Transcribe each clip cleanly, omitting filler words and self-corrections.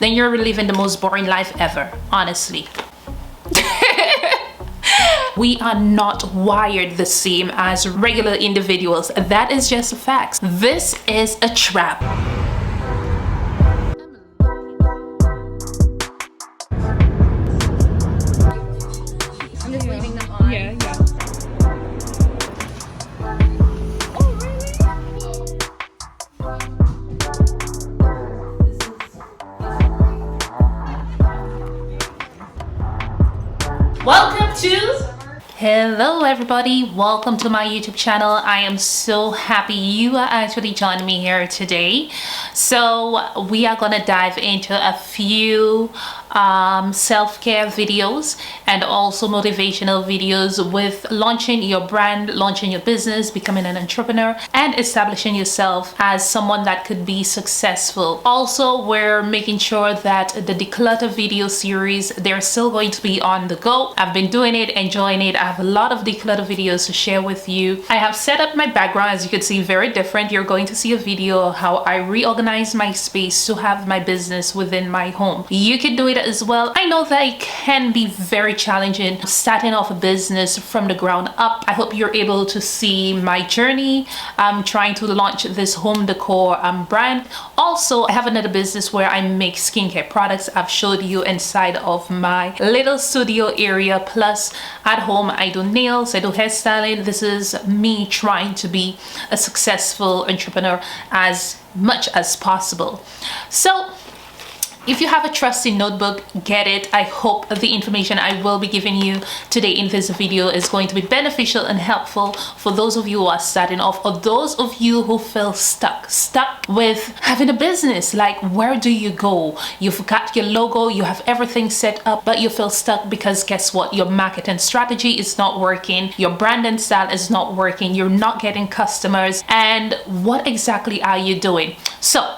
then you're living the most boring life ever, honestly. We are not wired the same as regular individuals. That is just a fact. This is a trap. I'm just leaving them on. Yeah. Welcome to... Hello everybody, welcome to my YouTube channel. I am so happy you are actually joining me here today. So we are gonna dive into a few self-care videos and also motivational videos with launching your brand, launching your business, becoming an entrepreneur, and establishing yourself as someone that could be successful. Also, we're making sure that the declutter video series, they're still going to be on the go. I've been doing it, enjoying it. I have a lot of declutter videos to share with you. I have set up my background, as you can see, very different. You're going to see a video of how I reorganize my space to have my business within my home. You can do it as well. I know that it can be very challenging starting off a business from the ground up. I hope you're able to see my journey. I'm trying to launch this home decor brand. Also, I have another business where I make skincare products. I've showed you inside of my little studio area. Plus, at home, I do nails, I do hairstyling. This is me trying to be a successful entrepreneur as much as possible. So, if you have a trusty notebook, get it. I hope the information I will be giving you today in this video is going to be beneficial and helpful for those of you who are starting off, or those of you who feel stuck with having a business. Like, where do you go? You've got your logo, you have everything set up, but you feel stuck because guess what? Your marketing strategy is not working, your branding style is not working, you're not getting customers, and what exactly are you doing? So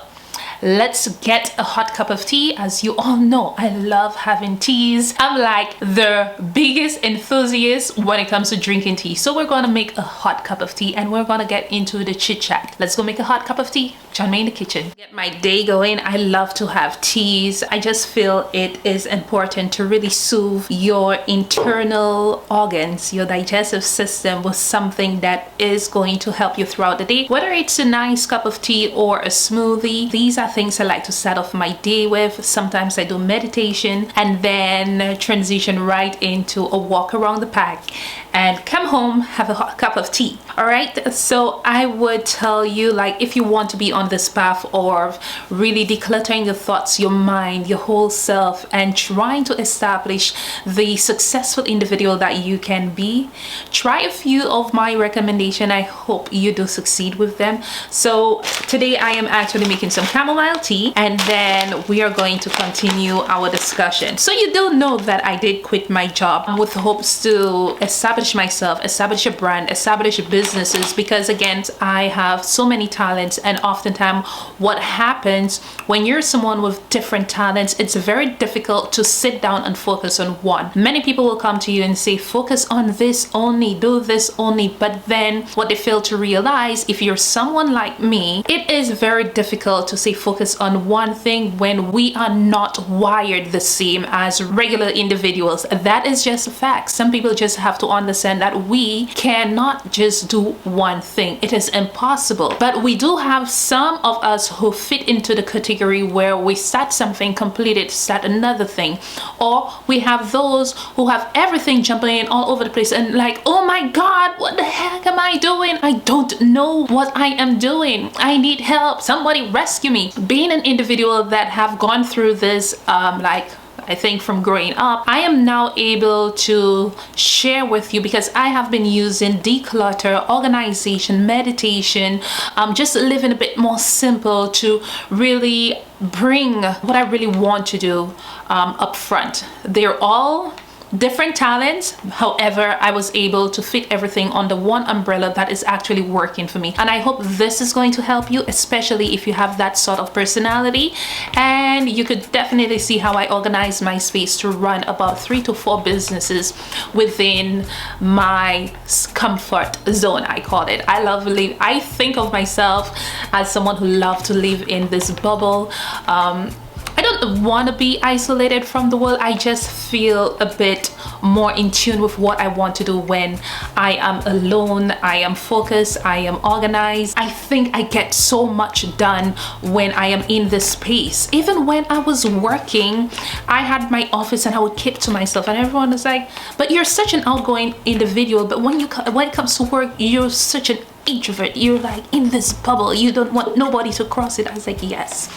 let's get a hot cup of tea. As you all know, I love having teas. I'm like the biggest enthusiast when it comes to drinking tea. So we're gonna make a hot cup of tea and we're gonna get into the chit chat. Let's go make a hot cup of tea. Join me in the kitchen. Get my day going. I love to have teas. I just feel it is important to really soothe your internal organs, your digestive system, with something that is going to help you throughout the day. Whether it's a nice cup of tea or a smoothie, these are things I like to start off my day with. Sometimes I do meditation and then transition right into a walk around the park and come home, have a hot cup of tea. All right, so I would tell you, like, if you want to be on this path of really decluttering your thoughts, your mind, your whole self, and trying to establish the successful individual that you can be, try a few of my recommendations. I hope you do succeed with them. So today I am actually making some chamomile tea, and then we are going to continue our discussion. So you do know that I did quit my job with hopes to establish myself, establish a brand, establish businesses, because again, I have so many talents, and oftentimes what happens when you're someone with different talents, it's very difficult to sit down and focus on one. Many people will come to you and say, focus on this only, do this only, but then what they fail to realize, if you're someone like me, it is very difficult to say focus on one thing when we are not wired the same as regular individuals. That is just a fact. Some people just have to understand that we cannot just do one thing. It is impossible. But we do have some of us who fit into the category where we start something, complete it, start another thing. Or we have those who have everything jumping in all over the place and like, oh my God, what the heck am I doing? I don't know what I am doing. I need help. Somebody rescue me. Being an individual that have gone through this, I think from growing up, I am now able to share with you, because I have been using declutter, organization, meditation, just living a bit more simple to really bring what I really want to do up front. They're all different talents. However, I was able to fit everything under one umbrella that is actually working for me. And I hope this is going to help you, especially if you have that sort of personality. And you could definitely see how I organize my space to run about 3 to 4 businesses within my comfort zone, I call it. I think of myself as someone who loves to live in this bubble. don't want to be isolated from the world. I just feel a bit more in tune with what I want to do when I am alone. I am focused, I am organized. I think I get so much done when I am in this space. Even when I was working, I had my office and I would keep to myself, and everyone was like, but you're such an outgoing individual, but when it comes to work, you're such an introvert. You're like in this bubble, you don't want nobody to cross it. I was like, yes,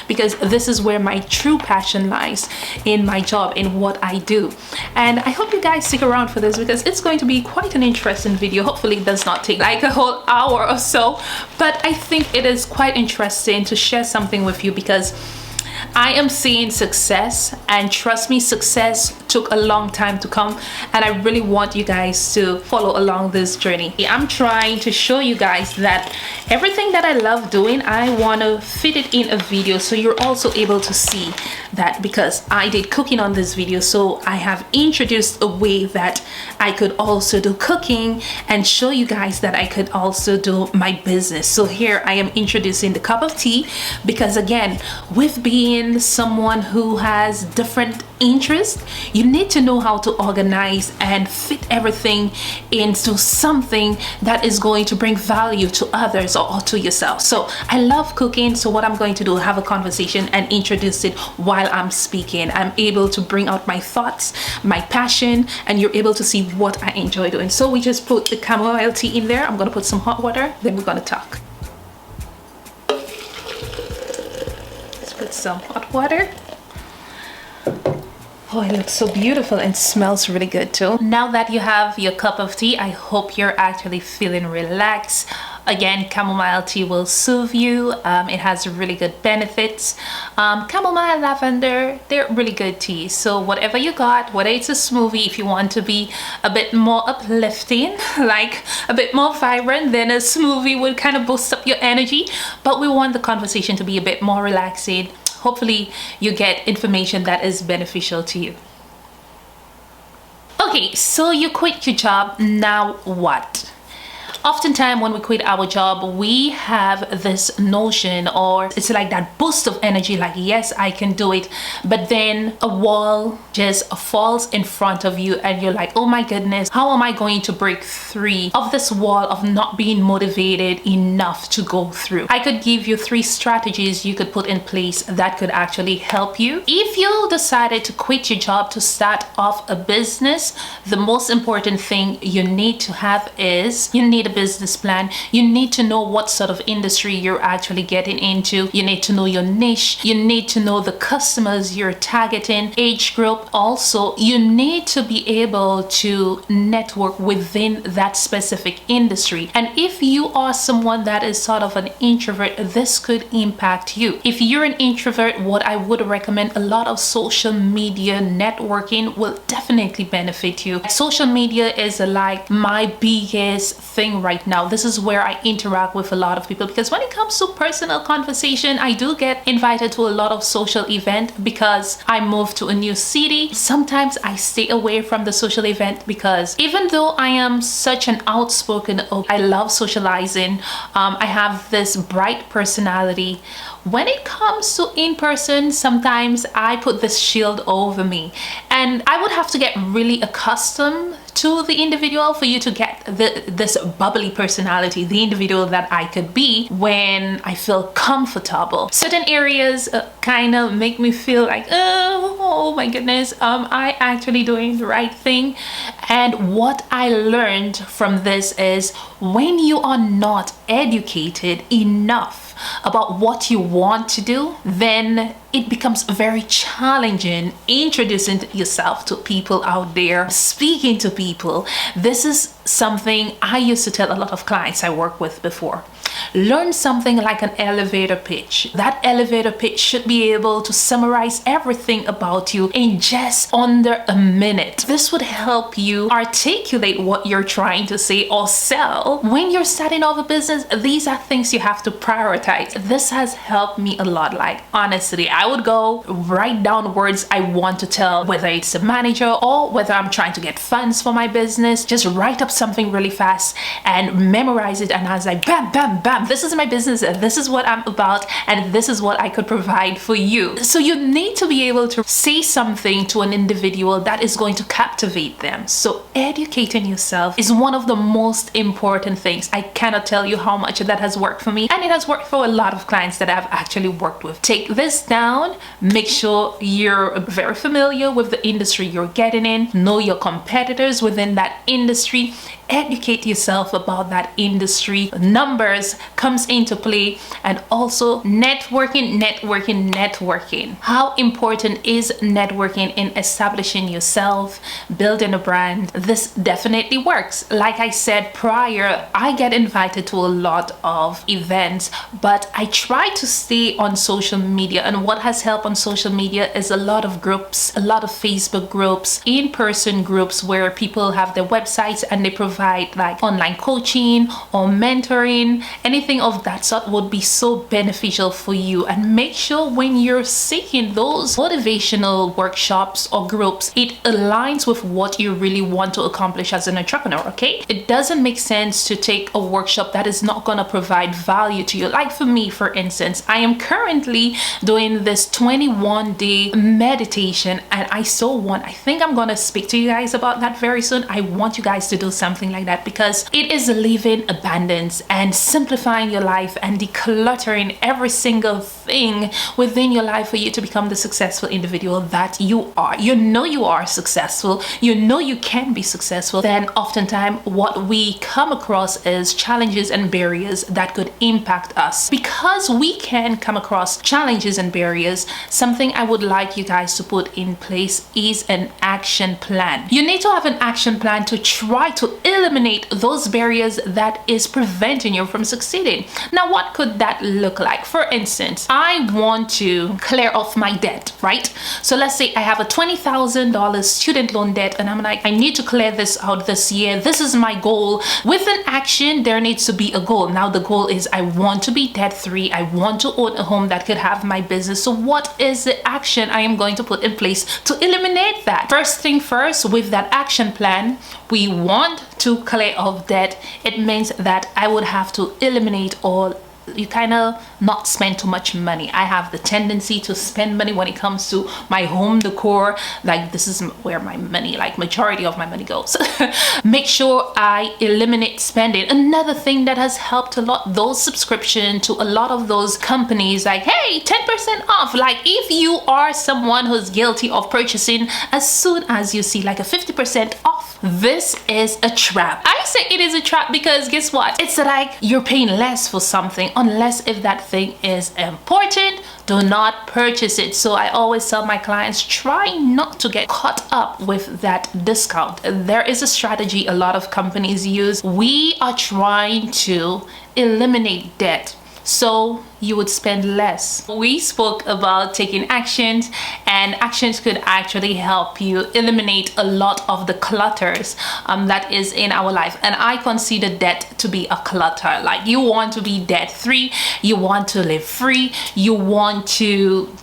because this is where my true passion lies, in my job, in what I do. And I hope you guys stick around for this, because it's going to be quite an interesting video. Hopefully it does not take like a whole hour or so, but I think it is quite interesting to share something with you, because I am seeing success, and trust me, success took a long time to come, and I really want you guys to follow along this journey. I'm trying to show you guys that everything that I love doing, I want to fit it in a video so you're also able to see that, because I did cooking on this video, so I have introduced a way that I could also do cooking and show you guys that I could also do my business. So here I am introducing the cup of tea, because again, with being someone who has different interests, you need to know how to organize and fit everything into something that is going to bring value to others or to yourself. So I love cooking, so what I'm going to do, have a conversation and introduce it while I'm speaking. I'm able to bring out my thoughts, my passion, and you're able to see what I enjoy doing. So we just put the chamomile tea in there. I'm going to put some hot water, then we're going to talk. Let's put some hot water. Oh, it looks so beautiful and smells really good too. Now that you have your cup of tea, I hope you're actually feeling relaxed. Again, chamomile tea will soothe you. It has really good benefits. Chamomile, lavender, they're really good teas. So whatever you got, whether it's a smoothie, if you want to be a bit more uplifting, like a bit more vibrant, then a smoothie will kind of boost up your energy. But we want the conversation to be a bit more relaxing. Hopefully you get information that is beneficial to you. Okay, so you quit your job, now what? Oftentimes when we quit our job, we have this notion, or it's like that boost of energy, like, yes, I can do it. But then a wall just falls in front of you and you're like, oh my goodness, how am I going to break free of this wall of not being motivated enough to go through? I could give you 3 strategies you could put in place that could actually help you. If you decided to quit your job to start off a business, the most important thing you need to have is you need a business plan. You need to know what sort of industry you're actually getting into. You need to know your niche. You need to know the customers you're targeting, age group. Also, you need to be able to network within that specific industry. And if you are someone that is sort of an introvert, this could impact you. If you're an introvert, what I would recommend, a lot of social media networking will definitely benefit you. Social media is like my biggest thing right now. This is where I interact with a lot of people, because when it comes to personal conversation, I do get invited to a lot of social events because I moved to a new city. Sometimes I stay away from the social event because even though I am such an outspoken, I love socializing, I have this bright personality. When it comes to in person, sometimes I put this shield over me, and I would have to get really accustomed to the individual for you to get this bubbly personality, the individual that I could be when I feel comfortable. Certain areas kind of make me feel like, oh my goodness, I actually doing the right thing. And what I learned from this is, when you are not educated enough about what you want to do, then it becomes very challenging introducing yourself to people out there, speaking to people. This is something I used to tell a lot of clients I work with before. Learn something like an elevator pitch. That elevator pitch should be able to summarize everything about you in just under a minute. This would help you articulate what you're trying to say or sell. When you're starting off a business, these are things you have to prioritize. This has helped me a lot. Like, honestly, I would go write down words I want to tell, whether it's a manager or whether I'm trying to get funds for my business. Just write up something really fast and memorize it, and I was like, bam, bam, bam, this is my business, this is what I'm about, and this is what I could provide for you. So you need to be able to say something to an individual that is going to captivate them. So educating yourself is one of the most important things. I cannot tell you how much that has worked for me, and it has worked for a lot of clients that I've actually worked with. Take this down, make sure you're very familiar with the industry you're getting in, know your competitors within that industry, educate yourself about that industry. Numbers comes into play, and also networking. How important is networking in establishing yourself, building a brand? This definitely works. Like I said prior, I get invited to a lot of events, but I try to stay on social media, and what has helped on social media is a lot of groups, a lot of Facebook groups, in-person groups where people have their websites and they provide like online coaching or mentoring. Anything of that sort would be so beneficial for you. And make sure when you're seeking those motivational workshops or groups, it aligns with what you really want to accomplish as an entrepreneur. Okay, it doesn't make sense to take a workshop that is not going to provide value to you. Like for me, for instance, I am currently doing this 21-day meditation, and I think I'm going to speak to you guys about that very soon. I want you guys to do something like that, because it is living abundance and simplifying your life and decluttering every single thing within your life for you to become the successful individual that you are. You know you are successful, you know you can be successful. Then oftentimes what we come across is challenges and barriers that could impact us. Because we can come across challenges and barriers, something I would like you guys to put in place is an action plan. You need to have an action plan to try to eliminate those barriers that is preventing you from succeeding. Now, what could that look like? For instance, I want to clear off my debt, right? So let's say I have a $20,000 student loan debt, and I'm like, I need to clear this out this year. This is my goal. With an action, there needs to be a goal. Now the goal is I want to be debt free. I want to own a home that could have my business. So what is the action I am going to put in place to eliminate that? First thing first, with that action plan, we want to clear off debt. It means that I would have to eliminate all, you kind of not spend too much money. I have the tendency to spend money when it comes to my home decor. Like this is where my money, like majority of my money goes. Make sure I eliminate spending. Another thing that has helped a lot, those subscription to a lot of those companies, like, hey, 10% off. Like if you are someone who's guilty of purchasing as soon as you see like a 50% off, this is a trap. I say it is a trap because guess what? It's like you're paying less for something, unless if that thing is important, do not purchase it. So I always tell my clients, try not to get caught up with that discount. There is a strategy a lot of companies use. We are trying to eliminate debt so you would spend less. We spoke about taking actions, and actions could actually help you eliminate a lot of the clutters that is in our life. And I consider debt to be a clutter. Like you want to be debt free, you want to live free, you want to,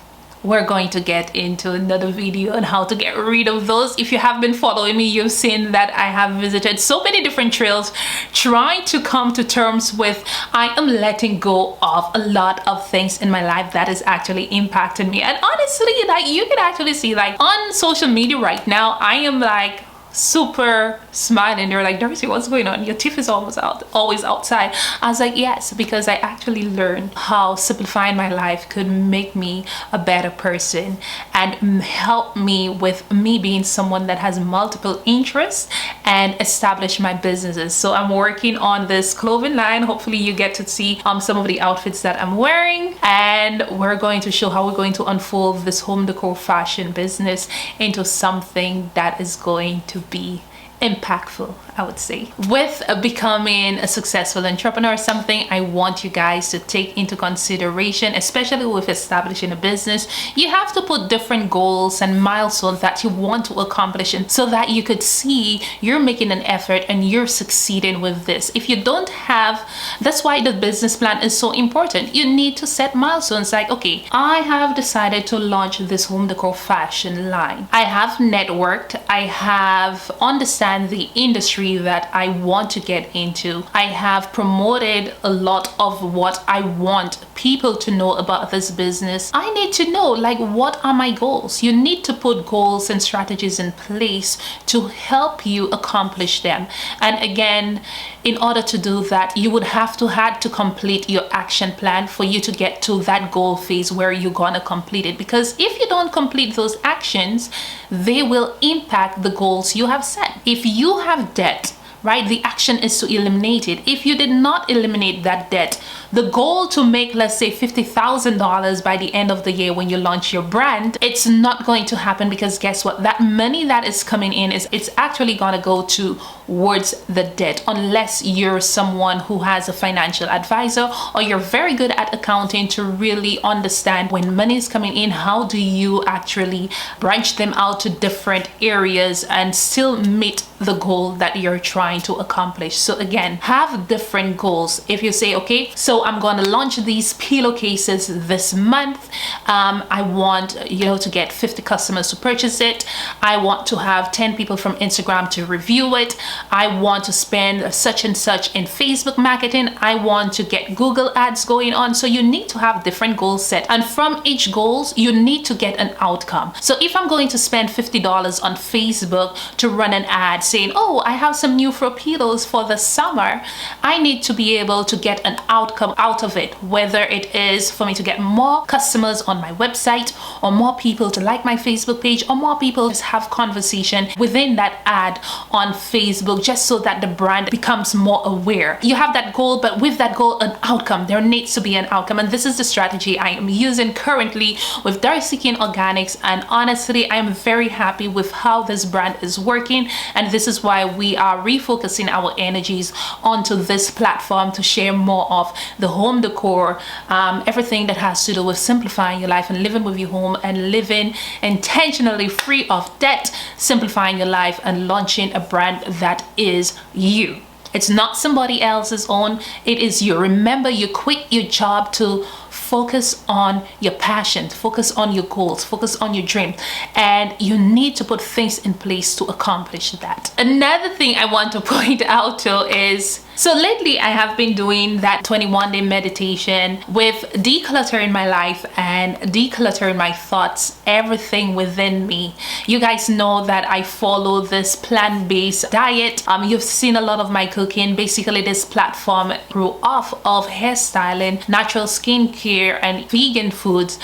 we're going to get into another video on how to get rid of those. If you have been following me, you've seen that I have visited so many different trails trying to come to terms with I am letting go of a lot of things in my life that is actually impacting me. And honestly, like you can actually see like on social media right now, I am like super smiling. They're like, Darcy, what's going on? Your teeth is always outside. I was like, yes, because I actually learned how simplifying my life could make me a better person and help me with me being someone that has multiple interests and establish my businesses. So I'm working on this clothing line. Hopefully you get to see some of the outfits that I'm wearing, and we're going to show how we're going to unfold this home decor fashion business into something that is going to be impactful, I would say. With becoming a successful entrepreneur, something I want you guys to take into consideration, especially with establishing a business, you have to put different goals and milestones that you want to accomplish, and so that you could see you're making an effort and you're succeeding with this. If you don't have, that's why the business plan is so important. You need to set milestones like, okay, I have decided to launch this home decor fashion line. I have networked, I have understand the industry industry that I want to get into. I have promoted a lot of what I want people to know about this business. I need to know, like, what are my goals? You need to put goals and strategies in place to help you accomplish them. And again, in order to do that, you would have to complete your action plan for you to get to that goal phase where you're gonna complete it. Because if you don't complete those actions, they will impact the goals you have set. If you have debt, right, the action is to eliminate it. If you did not eliminate that debt, the goal to make, let's say, $50,000 by the end of the year when you launch your brand, it's not going to happen, because guess what? That money that is coming in it's actually going to go towards the debt, unless you're someone who has a financial advisor or you're very good at accounting to really understand when money is coming in, how do you actually branch them out to different areas and still meet the goal that you're trying to accomplish. So again, have different goals. If you say, okay, so I'm going to launch these pillowcases this month, I want to get 50 customers to purchase it, I want to have 10 people from Instagram to review it, I want to spend such and such in Facebook marketing, I want to get Google ads going on. So you need to have different goals set, and from each goals you need to get an outcome. So if I'm going to spend $50 on Facebook to run an ad saying, oh, I have some new fro pillows for the summer, I need to be able to get an outcome out of it, whether it is for me to get more customers on my website, or more people to like my Facebook page, or more people to have conversation within that ad on Facebook, just so that the brand becomes more aware. You have that goal, but with that goal, an outcome. There needs to be an outcome, and this is the strategy I am using currently with Darcikin Organics, and honestly, I am very happy with how this brand is working, and this is why we are refocusing our energies onto this platform to share more of the home decor, everything that has to do with simplifying your life and living with your home and living intentionally free of debt, simplifying your life and launching a brand that is you. It's not somebody else's own, it is you. Remember, you quit your job to focus on your passion, focus on your goals, focus on your dream, and you need to put things in place to accomplish that. Another thing I want to point out too is, so lately I have been doing that 21-day meditation with decluttering my life and decluttering my thoughts, everything within me. You guys know that I follow this plant-based diet. You've seen a lot of my cooking. Basically, this platform grew off of hairstyling, natural skincare, and vegan foods.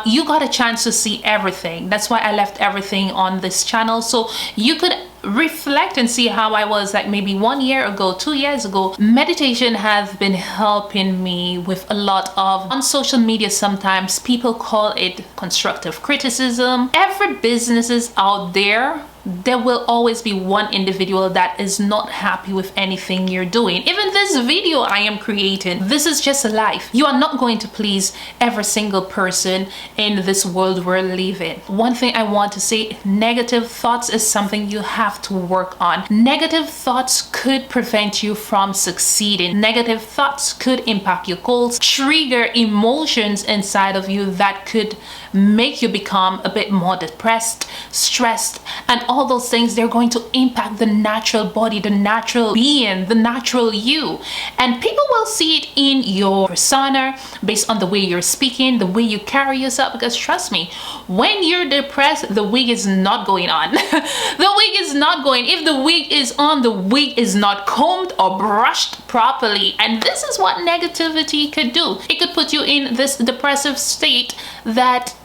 You got a chance to see everything. That's why I left everything on this channel, so you could reflect and see how I was like maybe 1 year ago, 2 years ago. Meditation has been helping me with a lot of, on social media sometimes people call it constructive criticism. Every business is out there, there will always be one individual that is not happy with anything you're doing. Even this video I am creating, this is just a life. You are not going to please every single person in this world we're living. One thing I want to say, negative thoughts is something you have to work on. Negative thoughts could prevent you from succeeding. Negative thoughts could impact your goals, trigger emotions inside of you that could make you become a bit more depressed, stressed, and all those things. They're going to impact the natural body, the natural being, the natural you, and people will see it in your persona based on the way you're speaking, the way you carry yourself. Because trust me, when you're depressed, the wig is not going on. The wig is not going. If the wig is on, the wig is not combed or brushed properly, and this is what negativity could do. It could put you in this depressive state that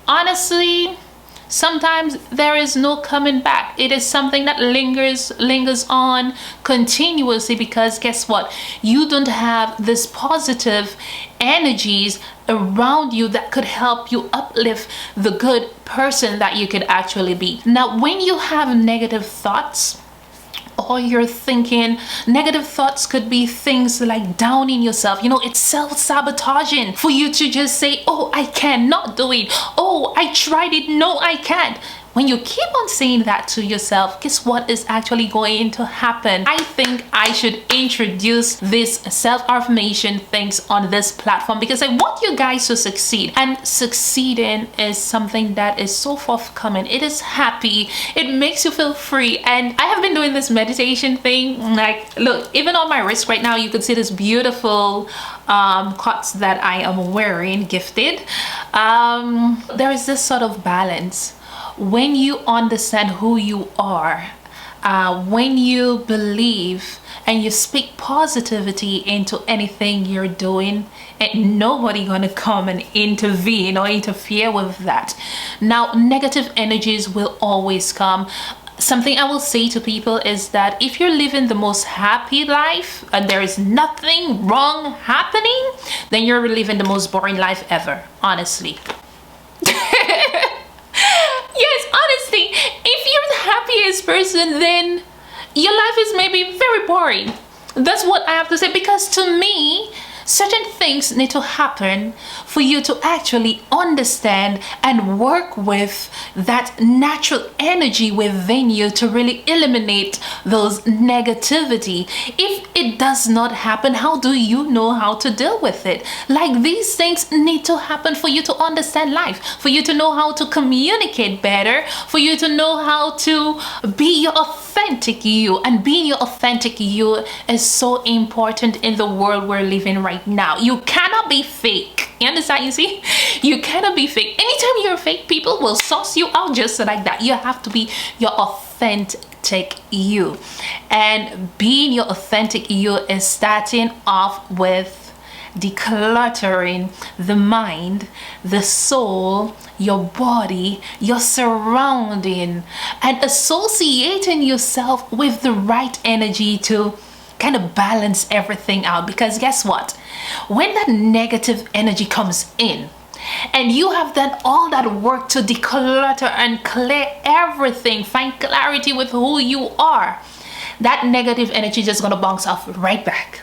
honestly sometimes there is no coming back. It is something that lingers on continuously, because guess what, you don't have this positive energies around you that could help you uplift the good person that you could actually be. Now when you have negative thoughts, or you're thinking negative thoughts, could be things like downing yourself. It's self-sabotaging for you to just say, oh, I cannot do it, oh, I tried it, no, I can't. when you keep on saying that to yourself, guess what is actually going to happen? I think I should introduce this self-affirmation things on this platform because I want you guys to succeed, and succeeding is something that is so forthcoming. It is happy, it makes you feel free. And I have been doing this meditation thing, like, look, even on my wrist right now you could see this beautiful cuts that I am wearing, gifted. There is this sort of balance when you understand who you are, when you believe and you speak positivity into anything you're doing, and nobody gonna come and intervene or interfere with that. Now, negative energies will always come. Something I will say to people is that if you're living the most happy life and there is nothing wrong happening, then you're living the most boring life ever, honestly. Yes, honestly, if you're the happiest person, then your life is maybe very boring. That's what I have to say, because to me, certain things need to happen for you to actually understand and work with that natural energy within you to really eliminate those negativity. If it does not happen, how do you know how to deal with it? Like, these things need to happen for you to understand life, for you to know how to communicate better, for you to know how to be your authentic you. And being your authentic you is so important in the world we're living right now. You cannot be fake. You understand? You see, you cannot be fake. Anytime you're fake, people will sauce you out just like that. You have to be your authentic you, and being your authentic you is starting off with decluttering the mind, the soul, your body, your surrounding, and associating yourself with the right energy to kind of balance everything out. Because guess what? When that negative energy comes in and you have done all that work to declutter and clear everything, find clarity with who you are, that negative energy just gonna bounce off right back.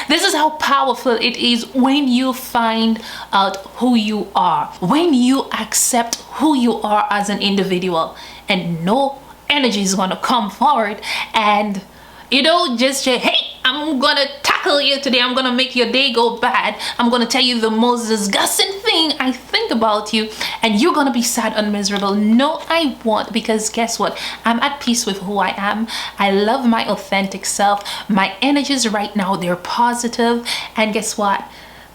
This is how powerful it is when you find out who you are, when you accept who you are as an individual, and no energy is gonna come forward and, you know, just say, hey, I'm gonna tackle you today, I'm gonna make your day go bad, I'm gonna tell you the most disgusting thing I think about you, and you're gonna be sad and miserable. No, I won't, because guess what? I'm at peace with who I am. I love my authentic self. My energies right now, they're positive, and guess what?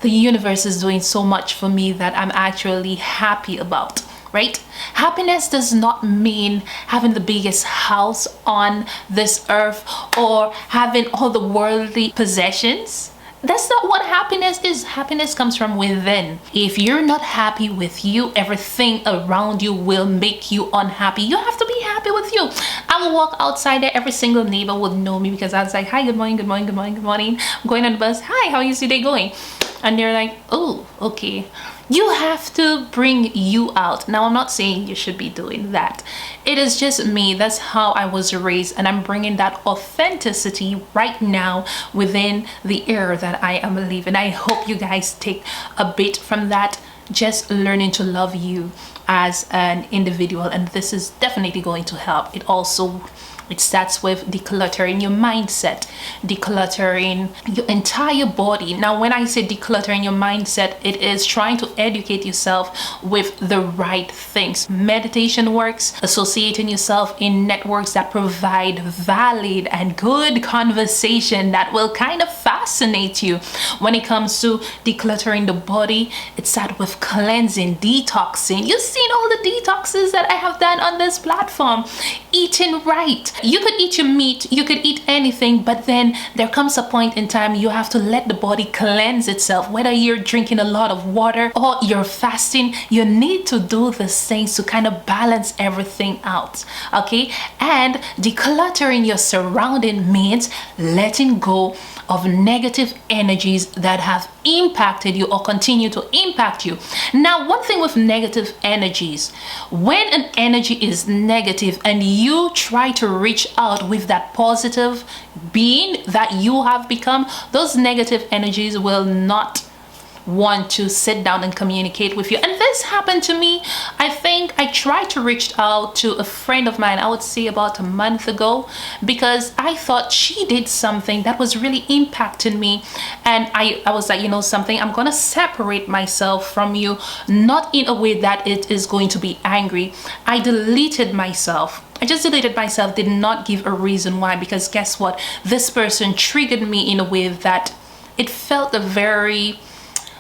The universe is doing so much for me that I'm actually happy about. Right? Happiness does not mean having the biggest house on this earth or having all the worldly possessions. That's not what happiness is. Happiness comes from within. If you're not happy with you, everything around you will make you unhappy. You have to be happy with you. I will walk outside there, every single neighbor would know me because I was like, hi, good morning, good morning, good morning, good morning. I'm going on the bus. Hi, how is your day going? And they're like, oh, okay. You have to bring you out. Now, I'm not saying you should be doing that. It is just me. That's how I was raised, and I'm bringing that authenticity right now within the era that I am living. I hope you guys take a bit from that, just learning to love you as an individual, and this is definitely going to help. It starts with decluttering your mindset, decluttering your entire body. Now, when I say decluttering your mindset, it is trying to educate yourself with the right things. Meditation works, associating yourself in networks that provide valid and good conversation that will kind of fascinate you. When it comes to decluttering the body, it starts with cleansing, detoxing. You've seen all the detoxes that I have done on this platform. Eating right. You could eat your meat, you could eat anything, but then there comes a point in time you have to let the body cleanse itself. Whether you're drinking a lot of water or you're fasting, you need to do these things to kind of balance everything out, okay? And decluttering your surrounding means letting go of negative energies that have impacted you or continue to impact you. Now, one thing with negative energies, when an energy is negative and you try to reach out with that positive being that you have become, those negative energies will not want to sit down and communicate with you. And this happened to me. I think I tried to reach out to a friend of mine, I would say about a month ago, because I thought she did something that was really impacting me. And I was like, you know something, I'm gonna separate myself from you, not in a way that it is going to be angry. I deleted myself. I just deleted myself, did not give a reason why, because guess what? This person triggered me in a way that it felt very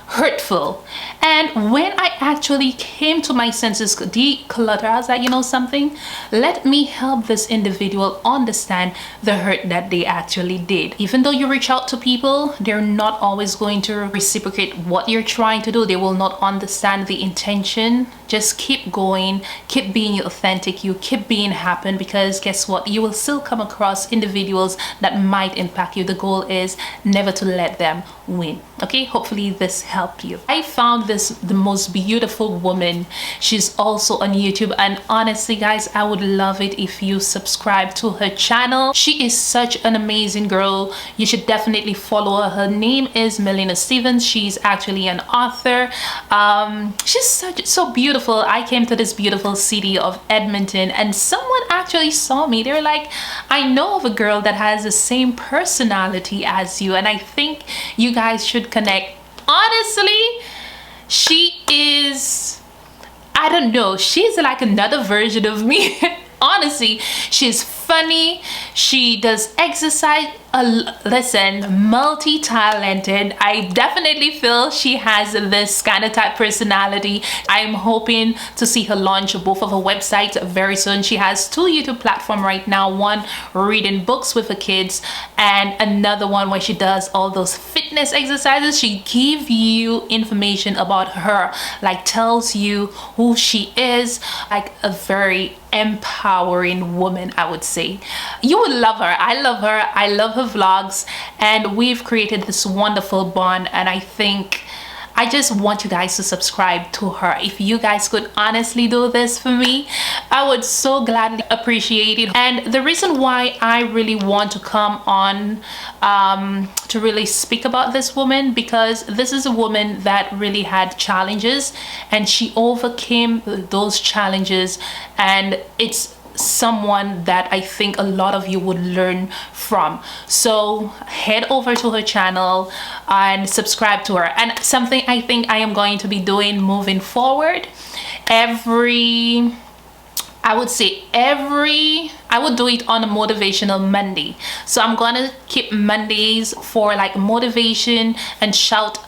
hurtful. And when I actually came to my senses, declutter, I was like, you know something, let me help this individual understand the hurt that they actually did. Even though you reach out to people, they're not always going to reciprocate what you're trying to do. They will not understand the intention. Just keep going, keep being authentic, you keep being happy, because guess what? You will still come across individuals that might impact you. The goal is never to let them win. Okay, hopefully this helped you. I found the most beautiful woman. She's also on YouTube, and honestly guys, I would love it if you subscribe to her channel. She is such an amazing girl. You should definitely follow her. Her name is Melina Stevens. She's actually an author. She's so beautiful. I came to this beautiful city of Edmonton, and someone actually saw me. They're like, I know of a girl that has the same personality as you, and I think you guys should connect. Honestly, she is, I don't know, she's like another version of me. Honestly, she's funny, she does exercise, listen, multi-talented. I definitely feel she has this kind of type personality. I'm hoping to see her launch both of her websites very soon. She has 2 YouTube platforms right now, one reading books with her kids, and another one where she does all those fitness exercises. She gives you information about her, like tells you who she is, like a very empowering woman, I would say. You would love her. I love her. I love her vlogs, and we've created this wonderful bond, and I think I just want you guys to subscribe to her. If you guys could honestly do this for me, I would so gladly appreciate it. And the reason why I really want to come on to really speak about this woman, because this is a woman that really had challenges and she overcame those challenges, and it's someone that I think a lot of you would learn from. So head over to her channel and subscribe to her. And something I think I am going to be doing moving forward, I would do it on a motivational Monday. So I'm gonna keep Mondays for like motivation and shout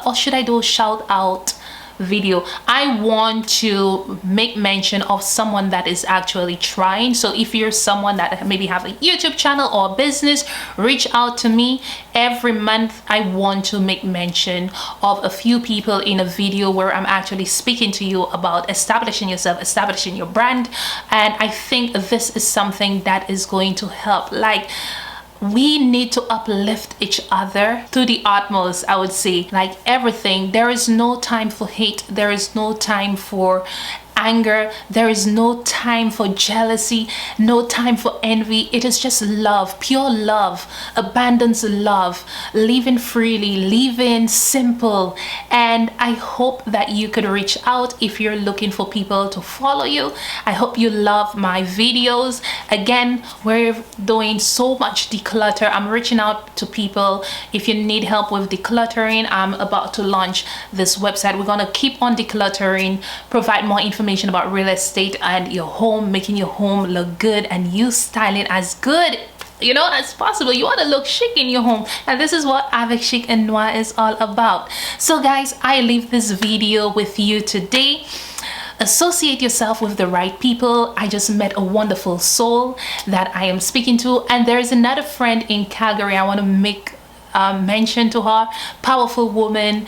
or should I do a shout out video. I want to make mention of someone that is actually trying. So if you're someone that maybe have a YouTube channel or a business, reach out to me. Every month I want to make mention of a few people in a video where I'm actually speaking to you about establishing yourself, establishing your brand. And I think this is something that is going to help. Like, we need to uplift each other to the utmost, I would say. Like everything, there is no time for hate, there is no time for anger, there is no time for jealousy, no time for envy. It is just love, pure love, abundance love, living freely, living simple. And I hope that you could reach out if you're looking for people to follow you. I hope you love my videos. Again, we're doing so much declutter. I'm reaching out to people. If you need help with decluttering, I'm about to launch this website. We're gonna keep on decluttering, provide more information about real estate and your home, making your home look good and you styling as good, you know, as possible. You want to look chic in your home, and this is what Avec Chic and Noir is all about. So guys, I leave this video with you today. Associate yourself with the right people. I just met a wonderful soul that I am speaking to, and there is another friend in Calgary. I want to make mention to her. Powerful woman,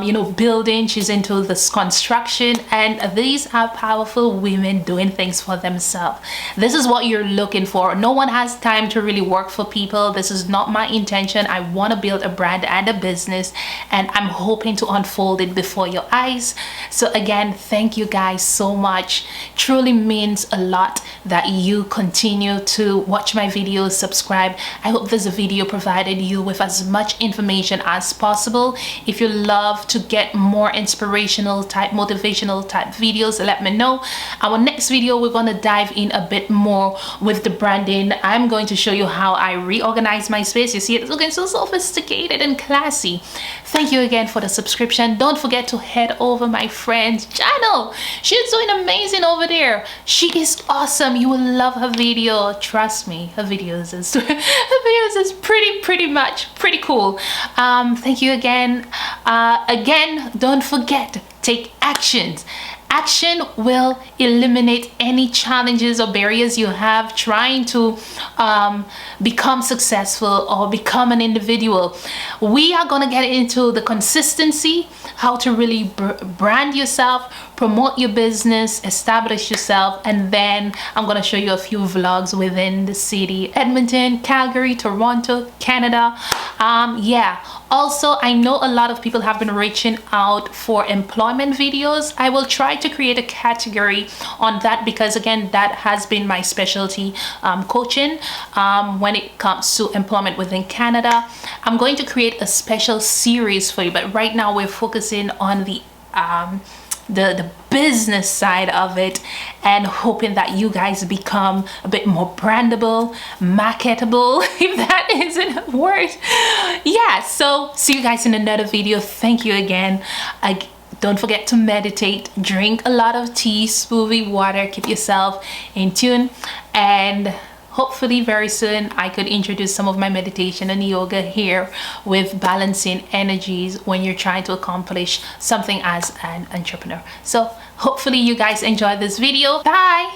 you know, building. She's into this construction, and these are powerful women doing things for themselves. This is what you're looking for. No one has time to really work for people. This is not my intention. I want to build a brand and a business, and I'm hoping to unfold it before your eyes. So again, thank you guys so much. Truly means a lot that you continue to watch my videos, subscribe. I hope this video provided you with as as much information as possible. If you love to get more inspirational type, motivational type videos, let me know. Our next video, we're going to dive in a bit more with the branding. I'm going to show you how I reorganize my space. You see, it's looking so sophisticated and classy. Thank you again for the subscription. Don't forget to head over my friend's channel. She's doing amazing over there. She is awesome. You will love her video. Trust me, her videos is pretty cool. Thank you again. Again, don't forget, take actions. Action will eliminate any challenges or barriers you have trying to become successful or become an individual. We are going to get into the consistency, how to really brand yourself, promote your business, establish yourself, and then I'm going to show you a few vlogs within the city: Edmonton, Calgary, Toronto, Canada. Yeah, also I know a lot of people have been reaching out for employment videos. I will try to create a category on that because again, that has been my specialty, coaching when it comes to employment within Canada. I'm going to create a special series for you, but right now we're focusing on the business side of it and hoping that you guys become a bit more brandable, marketable, if that isn't a word. Yeah, so see you guys in another video. Thank you again. Don't forget to meditate, drink a lot of tea, smoothie, water, keep yourself in tune, and hopefully very soon I could introduce some of my meditation and yoga here with balancing energies when you're trying to accomplish something as an entrepreneur. So hopefully you guys enjoyed this video. Bye.